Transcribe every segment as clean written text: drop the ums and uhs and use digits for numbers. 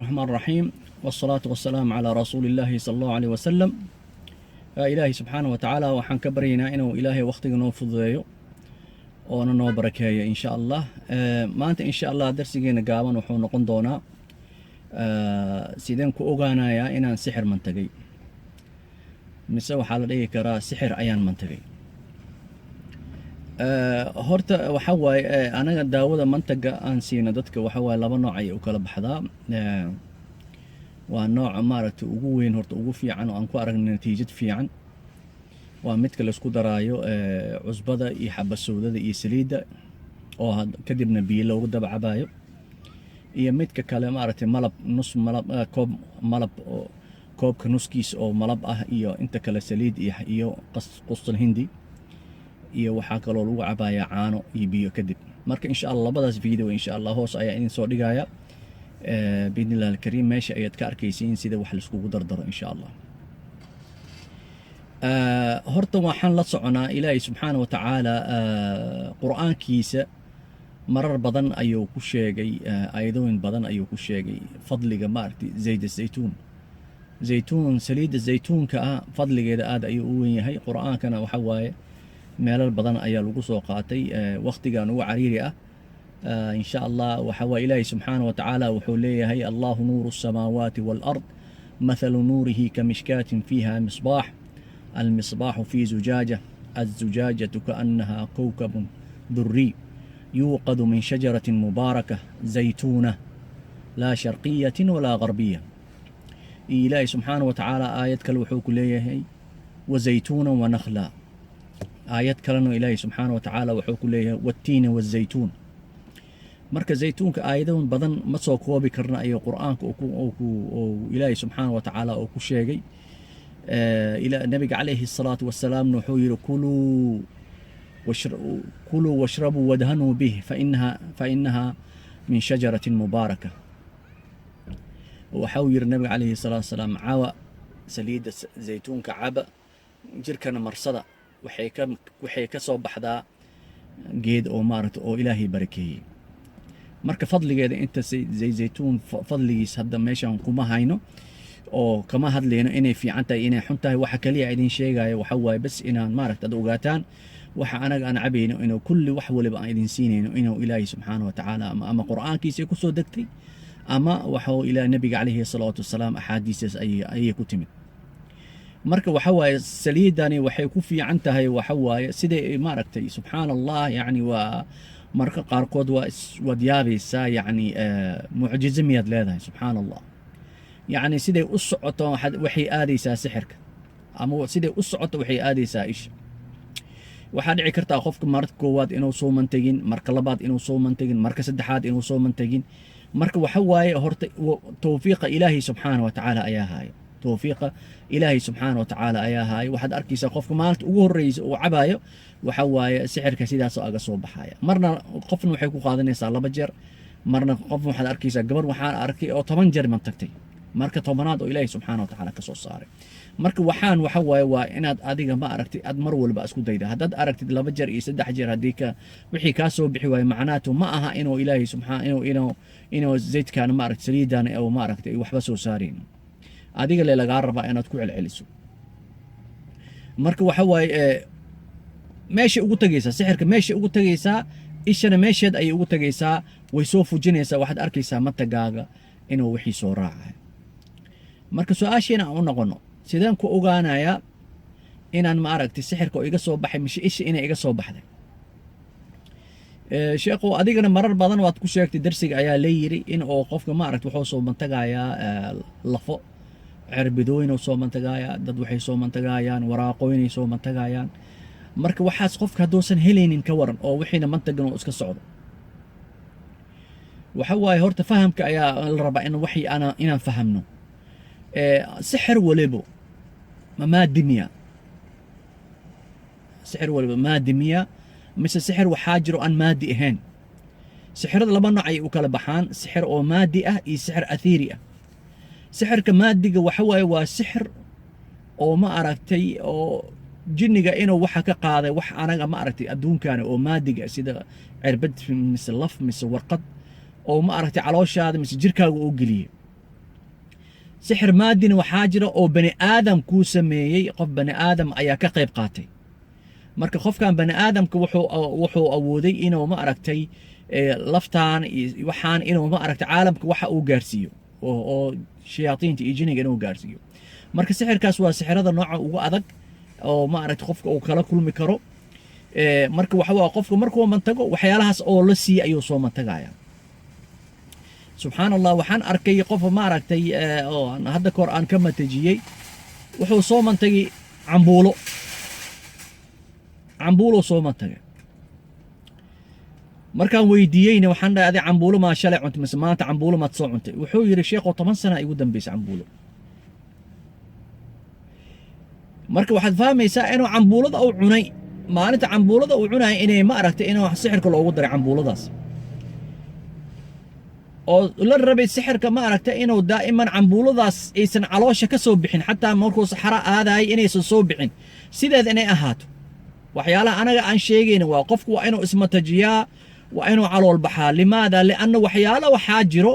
الرحمن الرحيم والصلاة والسلام على رسول الله صلى الله عليه وسلم. إلهي سبحانه وتعالى وحن كبرينا إنه إلهي وقتك نو فضيو وأنا نو بركاية إن شاء الله. ما أنت إن شاء الله درسينا قابن وحون قندونا سيدان كو أوغانا يا إنا سحر منتقي مسوي حالة إيه كرا سحر أيان منتقي. horta waxa waaye anaga daawada mantaga aan siino dadka waxa waaye laba nooc ay u kala baxdaa. waa nooc maaragtay ugu weyn horta ugu fiican oo aan ku aragnay natiijad fiican waa midka la isku daraayo cusbada iyo xabasowdada iyo saliidda oo kadibna biyo loogu daba cabaayo, iyo midka kale maaragtay malab nus malab koob malab oo koobka nuskiis oo malab ah iyo inta kale saliid iyo qustul hindi iyo waxaa kaloo lagu cabayaa caano iyo biyo kadib. marka insha allah labadaas video insha allah hoos ayaa idin soo dhigaya biidnillahi alkariim, meesha ayaad ka arkaysiin sida wax laiskugu dardaro insha allah. horta waxaan la soconaa ilaahay subxaana wa tacaala qur'aankiisa marar badan ayuu ku sheegay, aayadooyin badan ayuu ku sheegay fadliga maaragtay zaytuun saliidda zaytuunka ah fadligeeda aad ayuu u weyn yahay. qur'aankana waxa waaye meelal badan ayaa lagu soo qaatay waqtigan ugu cariiri ah. إن شاء الله وحوى إلهي سبحانه وتعالى وحوليه الله نور السماوات والأرض مثل نوره كمشكاة فيها مصباح المصباح في زجاجة الزجاجة كأنها كوكب دري يوقد من شجرة مباركة زيتونة لا شرقية ولا غربية. إلهي سبحانه وتعالى آية كالوحوك ليه وزيتونا ونخلا، آيات كلنا إلهي سبحانه وتعالى وحوك ليه والتين والزيتون. marka zaytuunka aayadoon badan ma soo koobi karna ayo quraanka oo ilaahay subxaanahu wa tacaala oo ku sheegay. ila nabiga calayhi salaatu wassalaam wuxuu yiri kuluu washrabuu wadhanuu bih fa innaha min shajaratin mubaaraka. waxau yiri nabiga calayhi salaatu wassalaam cawa saliidda zaytuunka caba jirkana marsada waxay ka soo baxdaa geed oo maaragta oo ilaahay barakeeyey. marka fadligeeda inta zaytuun fadligiis hadda meeshan kuma hayno oo kama hadlayno inay fiican tahay inay xun tahay. waxa kaliya idin sheegayo waxa waaye bas inaan maaragta ogaataan waxa anaga aan cabayno inuu kulli wax waliba aan idin siinayno inuu ilaahay subxaanahu wa tacaala ama qur'aankiisa ku soo degtay ama waxa ilaa nabiga calayhi salaatu wassalaam axaadiisaas ayay ku timid. marka waxa waaye saliidani waxay ku fiican tahay waxa waaye siday maaragtay subxaan allah yani waa marka qaarkood waad yaabaysaa yani mucjizo miyaad leedahay subxaan allah. yani siday u socoto waxay aadaysaa sixirka ama siday u socoto waxay aadaysaa isha. waxaa dhici kartaa qofka marka koowaad inuu soo mantegin, marka labaad inuu soo mantegin, marka saddexaad inuu soo mantegin. marka waxa waaye horta tawfiiqa ilaahay subxaana wa tacaala ayaa haayo, tawfiiqa ilaahay subxaana wa tacaala ayaa haayo. waxaad arkaysaa qofka maalinta ugu horreysa uu cabaayo waxa waaye sixirka sidaasoo aga soo baxaya. marna qofna waxay ku qaadanaysaa 2 jeer, marna qofna waxaad arkaysaa gabar waxaan arkay oo 10 jeer mantagtay, marka 10aad oo ilaahay subxaana wa tacaala ka soo saaray. marka waxaan waxa waaye waa inaad adiga ma aragtay aad mar walba isku dayda. haddaad aragtid 2 jeer iyo 3 jeer haddii wixii kaa soo bixi waayo macnaatu ma aha inuu ilaahay subxaana inuu zaydkaan ma aragtay saliidaan oo ma aragtay waxba soo saareen. adiga le lagaa rabaa inaad ku celceliso. marka waxa waaye meesha ugu tagaysaa sixirka, meesha ugu tagaysaa ishana meesheed ayay ugu tagaysaa, way soo fujinaysaa. waxaad arkaysaa matagaaga inuu wixii soo raacay. marka su-aashiina aan u noqono sideen ku ogaanayaa inaan ma aragtay sixirka oo iga soo baxay mise isha inay iga soo baxday. sheekhu adigana marar badan waad ku sheegtay darsiga ayaa leeyiri in oo qofka ma aragtay wuxuu soo mantagayaa lafo cirbidooyin oo soo mantagayaa, dad waxay soo mantagayaan waraaqooyin soo mantagayaan. marka waxaas qofka hadduusan helaynin ka waran oo wixiina mantagan oo iska socdo. waxa waaye horta fahamka ayaa la rabaa in waxii inaan fahamno. sixir waliba maadimiya, sixir waliba maadimiya mise sixir waxaa jiro aan maadi ahayn. sixirada 2 nooc ay u kala baxaan, sixir oo maadi ah iyo sixir athiiri ah. sixirka maadiga waxa waaye waa sixir oo ma aragtay oo jinniga inuu waxa ka qaaday wax anaga ma aragtay adduunkan oo maadiga sida cirbad mise laf mise warqad oo ma aragtay calooshaada mise jirkaaga oo geliyay. sixir maadina waxaa jira oo bani aadam kuu sameeyey, qof bani aadam ayaa ka qayb qaatay. marka qofkan bani aadamka wuxuu awooday inuu ma aragtay laftaan waxaan inuu ma aragtay caalamka waxa uu gaarsiiyo oo shayaatiinta iyo jinniga inuu gaarsiiyo. marka sixirkaas waa sixirada nooca ugu adag oo ma aragtay qofka uu kala kulmi karo. marka waxa waa qofka markuu mantago waxyaalahaas oo la siiyay ayuu soo mantagaya. subxaan allah, waxaan arkay qof ma aragtay oo hadda kahor aan ka mantajiyey, wuxuu soo mantagay cambuulo soo mantagay. markaan weydiiyeyna waxaan dhahay adi cambuulo maa shalay cuntay mise maanta cambuulo maad soo cuntay? wuxuu yidhi sheekhow 10 sana igu dambaysa cambuulo. marka waxaad fahmaysaa inuu cambuulada uu cunay maalinta cambuulada uu cunay inay ma aragtay inuu sixirka loogu daray cambuuladaas, oo la rabay sixirka ma aragtay inuu daa'iman cambuuladaas aysan caloosha ka soo bixin, xataa markuu saxara aadaay inaysan soo bixin, sideed inay ahaato. waxyaalaha anaga aan sheegayna waa qofku waa inuu ismatajiyaa, waa inuu calool baxaa. limaada? lianna waxyaalo waxaa jiro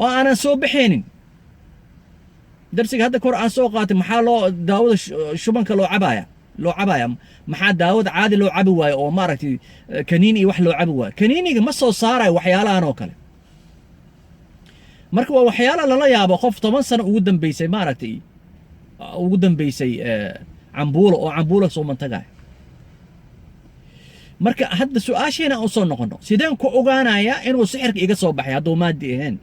oo aanan soo baxaynin. darsiga hadda kahor aan soo qaatay, maxaa loo daawada shubanka loo cabaya maxaa daawada caadi loo cabi waayo oo maaragtay kaniini iyo wax loo cabi waayo? kaniiniga ma soo saarayo waxyaalahan oo kale. marka waa waxyaala lala yaabo qof 10 sano ugu dambaysay cambuulo oo cambuulo soo mantagaya. marka hadda su-aasheena aan soo noqono, sideen ku ogaanayaa inuu sixirka iga soo baxay hadduu maadi ahayn?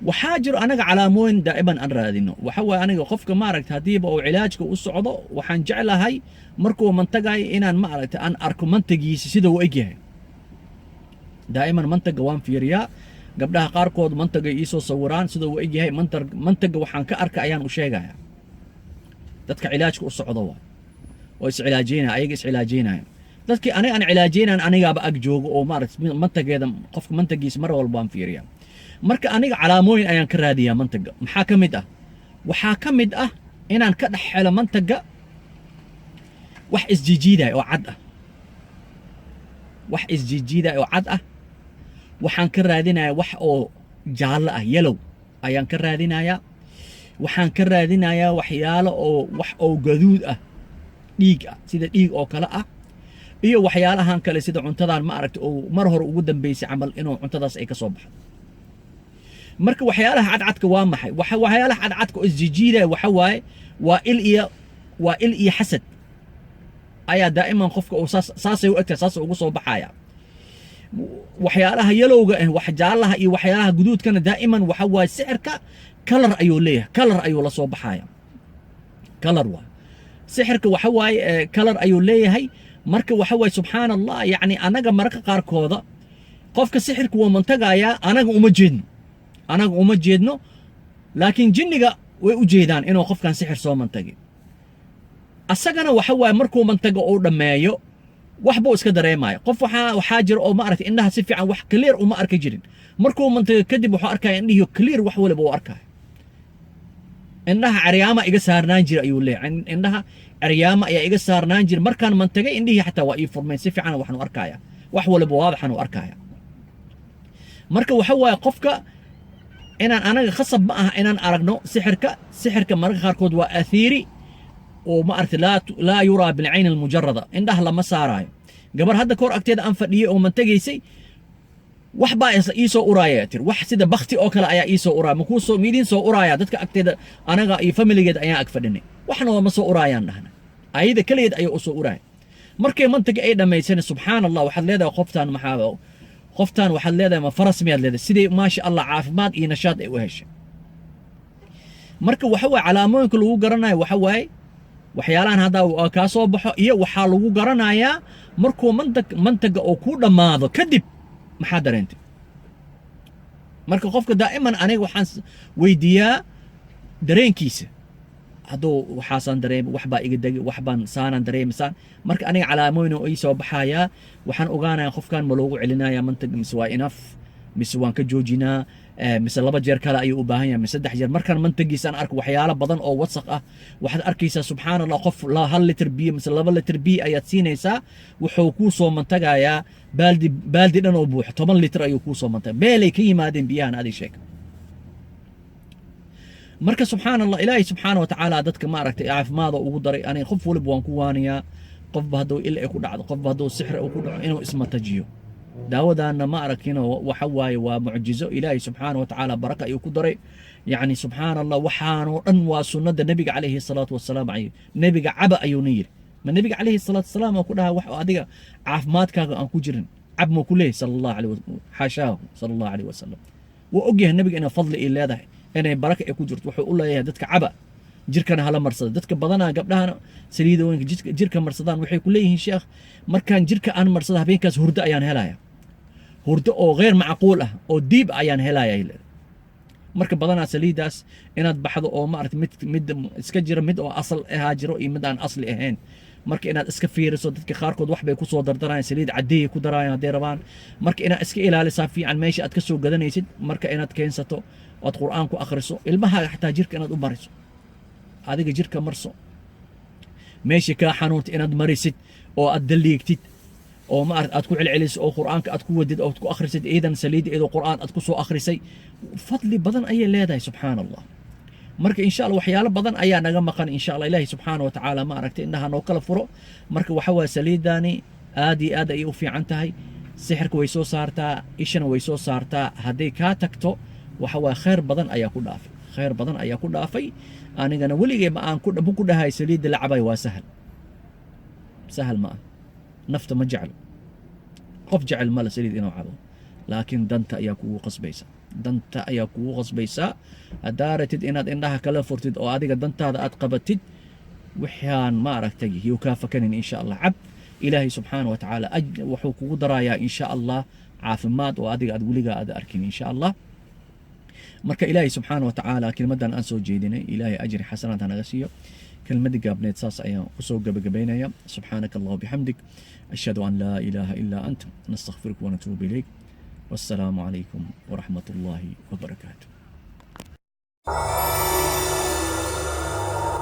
waxaa jiro anaga calaamooyin daa'iman aan raadino. waxa waaye aniga qofka ma aragtay haddiiba uu cilaajka u socdo, waxaan jeclahay markuu mantagayo inaan ma aragtay aan arko mantagiisa sida uu egyahay. daa'iman mantaga waan fiiriyaa. gabdhaha qaarkood mantaga iisoo sawiraan sida uu egyahay. mantaga waxaan ka arka ayaan u sheegaya. dadka cilaajka u socdo waa oo iscilaajeynaya, ayaga iscilaajeynaya. dadkii aniga aan cilaajeynayn anigaaba ag joogo oo maaragtay mantageeda qofka mantagiisa mar walba aan fiiriyaa. marka aniga calaamooyin ayaan ka raadiyaa mantaga. maxaa ka mid ah? waxaa ka mid ah inaan ka dhex helo mantaga wax isjiijiidaya oo cad ah. wax isjiijiidaya oo cad ah. waxaan ka raadinayaa wax oo jaallo ah, yellow ayaan ka raadinayaa. waxaan ka raadinayaa waxyaalo oo wax oo gaduud ah, dhiig ah, sida dhiig oo kale ah. iyo waxyaalahan kale sida cuntadan ma aragtay oo mar hore ugu dambaysay camal inuu cuntadaas ay ka soo baxdo. marka waxyaalaha cadcadka waa maxay? waxyaalaha cadcadka oo isjiijiidaya waxa waaye waa il iyo xasad ayaa daa'iman qofka uu saasay u egtahay, saasay ugu soo baxaya. waxyaalaha yalowga ah, wax jaallaha iyo waxyaalaha guduudkana daa'iman waxa waaye sixirka kalar ayuu leeyahay, kalar ayuu la soo baxaya. kalar waa sixirka waxa waaye kalar ayuu leeyahay. marka waxa waaye subxaan allah, yacni anaga mararka qaarkooda qofka sixirka waa mantagayaa, anaga uma jeedno laakiin jinniga way u jeedaan inuu qofkan sixir soo mantagay. asagana waxa waaye markuu mantaga uu dhammeeyo wax buu iska dareemaya. qof waxaa jira oo ma aragtay indhaha si fiican wax clear uma arki jirin, markuu mantaga kadib wuxuu arkaya indhihiyo clear wax waliba uu arkaya. indhaha caryaama iga saarnaan jira ayuu leeyahay. indhaha caryaama ayaa iga saarnaan jira, markaan mantagay indhihii xataa waa ii furmeen, si fiican waxaan u arkaya, wax waliba waadaxan u arkaya. marka waxa waaye qofka inaan anaga khasab ma aha inaan aragno sixirka mararka qaarkood waa aathiiri oo ma aragtay laa yuraa bilcayn almujarada, indhaha lama saaraayo. gabar hadda kahor agteeda aan fadhiyey oo mantagaysay, wax baa iisoo uraaya tir, wax sida bakti oo kale ayaa iisoo uraaya. miidiin soo uraaya dadka agteeda, anaga iyo familigeed ayaan ag fadhinay, waxna waa ma soo uraayaan dhahna, ayada keligeed ayaa u soo uraaya. markay mantaga ay dhammaysana subxaan allah, waxaad leedahay qoftaan waxaad leedahay ma faras miyaad leedahay, sidii maasha allah caafimaad iyo nashaad ay u heshay. marka waxa waaye calaamooyinka lagu garanayo waxa waaye waxyaalahan haddaa kaa soo baxo, iyo waxaa lagu garanayaa markuu mantaga oo ku dhammaado kadib maxaa dareentay. marka qofka daa'iman aniga waxaan weydiiyaa dareenkiisa. hadduu waxaasaan dareemay, waxbaa iga degay, waxbaan saanaan dareemisaan. marka aniga calaamooyin oo ii soo baxayaa, waxaan ogaanayaa qofkan ma loogu celinayaa mantag, mise waa inaf, mise waan ka joojinaa, mise 2 jeer kale ayuu u baahan yahay, mise 3 jeer. markaan mantagiisaan arko waxyaalo badan oo wasaq ah, waxaad arkaysaa subxaan allah qof 1 litir biyo mise 2 litir biyo ayaad siinaysaa, wuxuu kuu soo mantagayaa baaldi dhan oo buuxo, 10 litir ayuu kuu soo mantagay. meelay ka yimaadeen biyahan adii sheeg. marka subxaan allah ilaahay subxaana wa tacaala dadka ma aragtay caafimaada ugu daray aniga qof waliba waan ku waaniyaa qofba hadduu il ay ku dhacdo qofba hadduu sixri uu ku dhaco inuu ismatajiyo daawadaana ma aragtino waxa waaye waa mucjizo ilaahay subxaana wa tacaala baraka ayuu ku daray yacni subxaan allah waxaanoo dhan waa sunnada nebiga calayhi salaatu wasalaam nebiga caba ayuuna yidhi ma nebiga calayhi salaatu wasalaam aan ku dhaha wax adiga caafimaadkaaga aan ku jirin cab ma ku leeyahy sala allahu alayh xaashaahu sala allahu alayh wasalam wuu ogyahay nebiga inay fadli ay leedahay inay baraka ay ku jirto wuxuu u leeyahay dadka caba jirkana hala marsada dadka badanaa gabdhahana saliidooyinka jirka marsadaan waxay ku leeyihiin sheekh markaan jirka aan marsada habeenkaas hurdo ayaan helaya hurdo oo غير macquul ah oo diib ayaan helaya marka badanaa saliidaas inaad baxdo oo ma aragtay mid iska jira mid oo asal ahaa jiro iyo mid aan asli ahayn marka inaad iska fiiriso dadka qaarkood wax bay ku soo dardarayaan saliid cadeey ku darayaan haday rabaan marka inaad iska ilaalisaa fiican meesha aad ka soo gadanaysid marka inaad keensato ood qur'aan ku akhriso ilmahaaga xataa jirka inaad u bariso adiga jirka marso meesha kaa xanuunta inaad marisid oo aad daliigtid oo ma aad ku celceliso oo qur'aanka aad ku wadid oo ku akhrisid iidan saliid iyo qur'aan aad ku soo akhrisay fadli badan ayay leedahay subxaan allah marka insha allah waxyaalo badan ayaa naga maqan insha allah ilaahay subxaana wa tacaala ma aragtay indhaha noo kala furo marka waxa waa saliidani aad iyo aad ayay u fiican tahay sixirka way soo saartaa ishana way soo saartaa hadday kaa tagto waxa waa khayr badan ayaa ku dhaafay khayr badan ayaa ku dhaafay anigana weligay ma aan ku dhahay saliidda la cabay waa sahal ma ah nafta ma jeclo qof jecel mala saliid inuu cabo laakiin danta ayaa kugu qasbaysaa haddaa ratid inaad indhaha kala furtid oo adiga dantaada aad qabatid waxaan ma aragtay yuu kaa fakanin insha allah cab ilaahay subxaana wa tacaala wuxuu kugu darayaa insha allah caafimaad oo adiga aad weligaa aad arkin insha allah marka ilaahay subxaana wa tacaala kelmadan aan soo jeedinay ilaahay ajri xasanaad hanaga siiyo kelmadii gaabneed saas ayaan kusoo gabagabaynaya subxaanaka allah bixamdik ashhadu an laa ilaaha ilaa anta nastakfiruka wanatuubu ilayk wassalaamu calaykum waraxmat ullaahi wabarakaatu